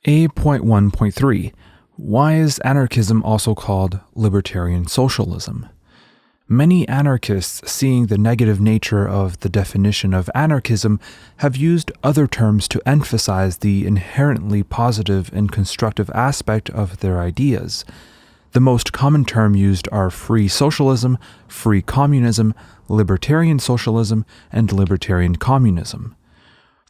A.1.3. Why is anarchism also called Libertarian Socialism? Many anarchists, seeing the negative nature of the definition of anarchism, have used other terms to emphasize the inherently positive and constructive aspect of their ideas. The most common term used are free socialism, free communism, libertarian socialism, and libertarian communism.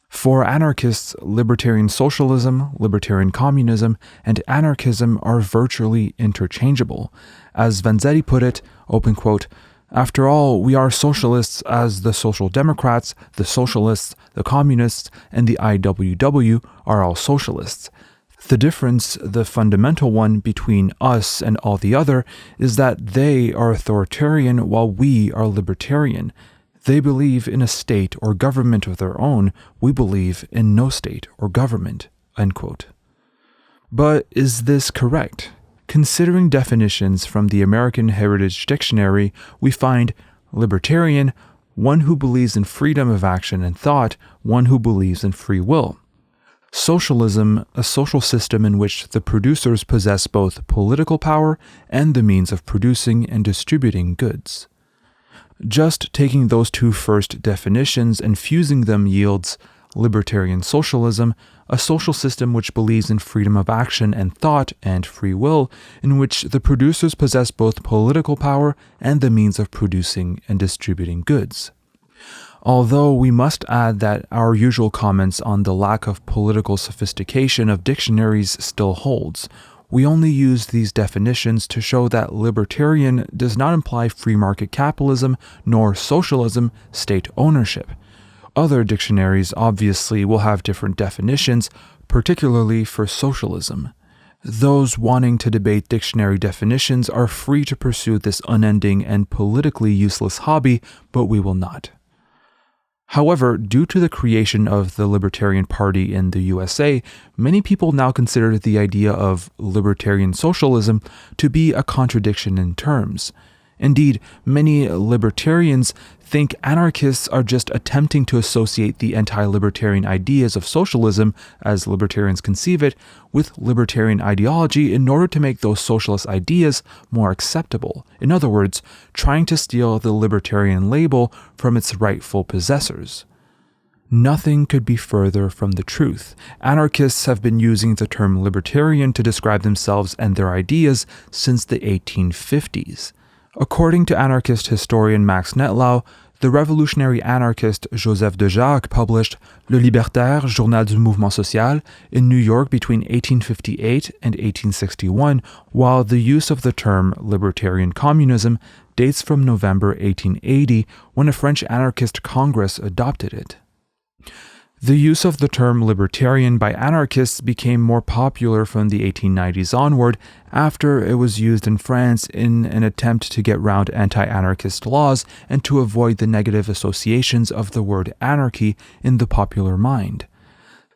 For anarchists, libertarian socialism, libertarian communism, and anarchism are virtually interchangeable. As Vanzetti put it, open quote, "After all, we are socialists as the Social Democrats, the Socialists, the Communists, and the IWW are all socialists. The difference, the fundamental one between us and all the other, is that they are authoritarian while we are libertarian. They believe in a state or government of their own. We believe in no state or government." End quote. But is this correct? Considering definitions from the American Heritage Dictionary, we find libertarian, one who believes in freedom of action and thought, one who believes in free will. Socialism, a social system in which the producers possess both political power and the means of producing and distributing goods. Just taking those two first definitions and fusing them yields libertarian socialism, a social system which believes in freedom of action and thought and free will, in which the producers possess both political power and the means of producing and distributing goods. Although we must add that our usual comments on the lack of political sophistication of dictionaries still holds. We only use these definitions to show that libertarian does not imply free market capitalism, nor socialism, state ownership. Other dictionaries obviously will have different definitions, particularly for socialism. Those wanting to debate dictionary definitions are free to pursue this unending and politically useless hobby, but we will not. However, due to the creation of the Libertarian Party in the USA, many people now consider the idea of libertarian socialism to be a contradiction in terms. Indeed, many libertarians think anarchists are just attempting to associate the anti-libertarian ideas of socialism, as libertarians conceive it, with libertarian ideology in order to make those socialist ideas more acceptable. In other words, trying to steal the libertarian label from its rightful possessors. Nothing could be further from the truth. Anarchists have been using the term libertarian to describe themselves and their ideas since the 1850s. According to anarchist historian Max Nettlau, the revolutionary anarchist Joseph de Jacques published Le Libertaire, Journal du Mouvement Social in New York between 1858 and 1861, while the use of the term libertarian communism dates from November 1880, when a French anarchist congress adopted it. The use of the term libertarian by anarchists became more popular from the 1890s onward, after it was used in France in an attempt to get round anti-anarchist laws and to avoid the negative associations of the word anarchy in the popular mind.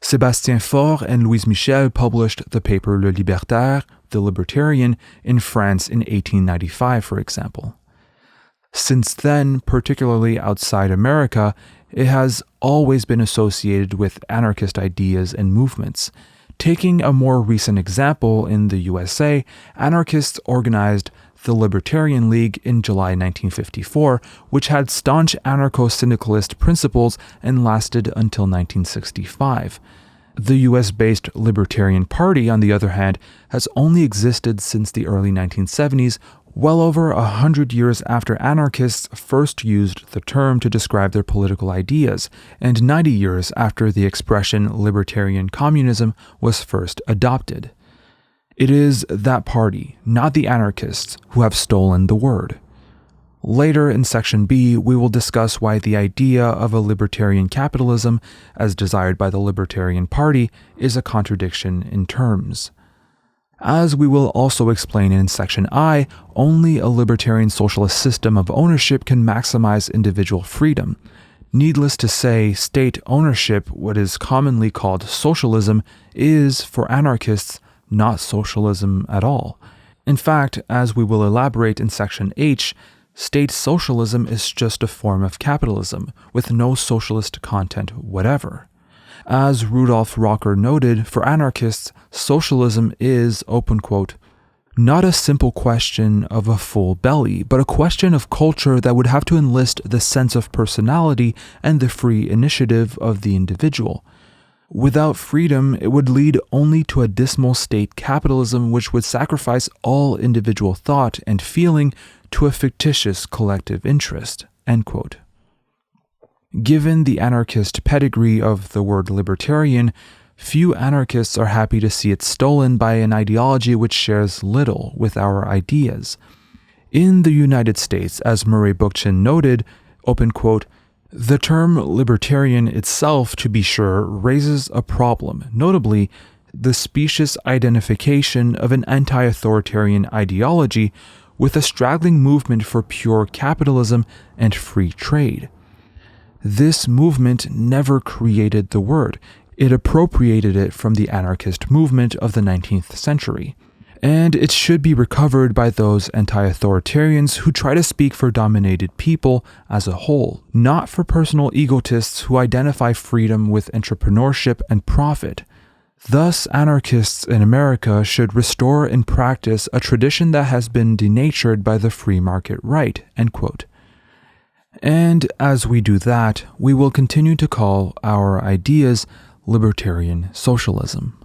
Sébastien Faure and Louise Michel published the paper Le Libertaire, the Libertarian, in France in 1895, for example. Since then, particularly outside America, it has always been associated with anarchist ideas and movements. Taking a more recent example, in the USA, anarchists organized the Libertarian League in July 1954, which had staunch anarcho-syndicalist principles and lasted until 1965. The US-based Libertarian Party, on the other hand, has only existed since the early 1970s, well over 100 years after anarchists first used the term to describe their political ideas, and 90 years after the expression libertarian communism was first adopted. It is that party, not the anarchists, who have stolen the word. Later in Section B, we will discuss why the idea of a libertarian capitalism, as desired by the Libertarian Party, is a contradiction in terms. As we will also explain in Section I, only a libertarian socialist system of ownership can maximize individual freedom. Needless to say, state ownership, what is commonly called socialism, is, for anarchists, not socialism at all. In fact, as we will elaborate in Section H, state socialism is just a form of capitalism, with no socialist content whatever. As Rudolf Rocker noted, for anarchists, socialism is, open quote, not a simple question of a full belly, but a question of culture that would have to enlist the sense of personality and the free initiative of the individual. Without freedom, it would lead only to a dismal state capitalism which would sacrifice all individual thought and feeling to a fictitious collective interest. End quote. Given the anarchist pedigree of the word libertarian, few anarchists are happy to see it stolen by an ideology which shares little with our ideas. In the United States, as Murray Bookchin noted, open quote, the term libertarian itself, to be sure, raises a problem, notably the specious identification of an anti-authoritarian ideology with a straggling movement for pure capitalism and free trade. This movement never created the word. It appropriated it from the anarchist movement of the 19th century. And it should be recovered by those anti-authoritarians who try to speak for dominated people as a whole, not for personal egotists who identify freedom with entrepreneurship and profit. Thus, anarchists in America should restore in practice a tradition that has been denatured by the free market right, end quote. And as we do that, we will continue to call our ideas libertarian socialism.